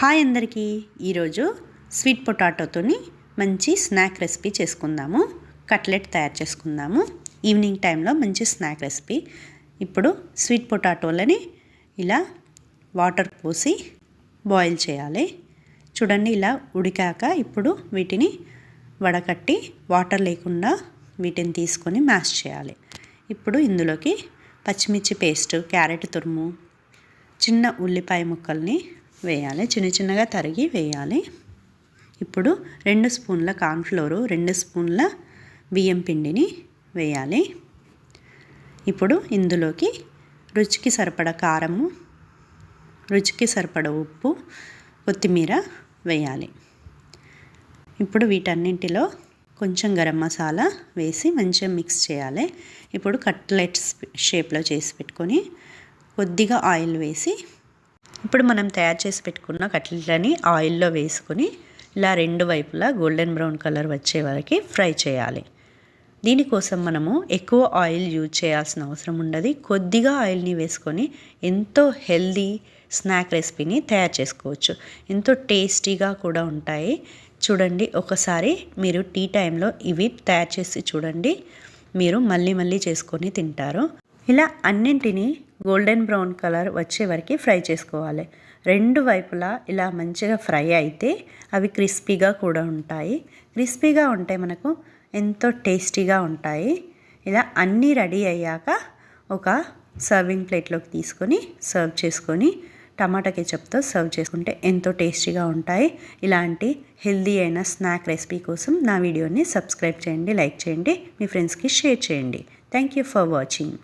Hi అందరికీ ఈరోజు sweet పొటాటోతోని మంచి స్నాక్ రెసిపీ చేసుకుందాము. కట్లెట్ తయారు చేసుకుందాము. ఈవినింగ్ టైంలో మంచి స్నాక్ రెసిపీ. ఇప్పుడు స్వీట్ పొటాటోలని ఇలా వాటర్ పోసి బాయిల్ చేయాలి. చూడండి, ఇలా ఉడికాక ఇప్పుడు వీటిని వడకట్టి వాటర్ లేకుండా వీటిని తీసుకొని మ్యాష్ చేయాలి. ఇప్పుడు ఇందులోకి పచ్చిమిర్చి పేస్ట్, క్యారెట్ తురుము, చిన్న ఉల్లిపాయ ముక్కల్ని వేయాలి. చిన్నగా తరిగి వేయాలి. ఇప్పుడు 2 స్పూన్ల కార్న్ఫ్లోరు, 2 స్పూన్ల బియ్యం పిండిని వేయాలి. ఇప్పుడు ఇందులోకి రుచికి సరిపడ కారము, రుచికి సరిపడ ఉప్పు, కొత్తిమీర వేయాలి. ఇప్పుడు వీటన్నింటిలో కొంచెం గరం మసాలా వేసి మంచిగా మిక్స్ చేయాలి. ఇప్పుడు కట్లెట్స్ షేప్లో చేసి పెట్టుకొని కొద్దిగా ఆయిల్ వేసి ఇప్పుడు మనం తయారు చేసి పెట్టుకున్న కట్లెట్లని ఆయిల్లో వేసుకొని ఇలా 2 వైపులా గోల్డెన్ బ్రౌన్ కలర్ వచ్చే వరకు ఫ్రై చేయాలి. దీనికోసం మనము ఎక్కువ ఆయిల్ యూజ్ చేయాల్సిన అవసరం ఉండదు. కొద్దిగా ఆయిల్ని వేసుకొని ఎంతో హెల్దీ స్నాక్ రెసిపీని తయారు చేసుకోవచ్చు. ఎంతో టేస్టీగా కూడా ఉంటాయి. చూడండి, ఒకసారి మీరు టీ టైంలో ఇవి తయారు చేసి చూడండి, మీరు మళ్ళీ చేసుకొని తింటారు. ఇలా అన్నింటినీ గోల్డెన్ బ్రౌన్ కలర్ వచ్చే వరకు ఫ్రై చేసుకోవాలి. 2 వైపులా ఇలా మంచిగా ఫ్రై అయితే అవి క్రిస్పీగా కూడా ఉంటాయి. క్రిస్పీగా ఉంటే మనకు ఎంతో టేస్టీగా ఉంటాయి. ఇలా అన్నీ రెడీ అయ్యాక ఒక సర్వింగ్ ప్లేట్లోకి తీసుకొని సర్వ్ చేసుకొని టమాటా కెచప్తో సర్వ్ చేసుకుంటే ఎంతో టేస్టీగా ఉంటాయి. ఇలాంటి హెల్దీ అయిన స్నాక్ రెసిపీ కోసం నా వీడియోని సబ్స్క్రైబ్ చేయండి, లైక్ చేయండి, మీ ఫ్రెండ్స్కి షేర్ చేయండి. Thank you for watching.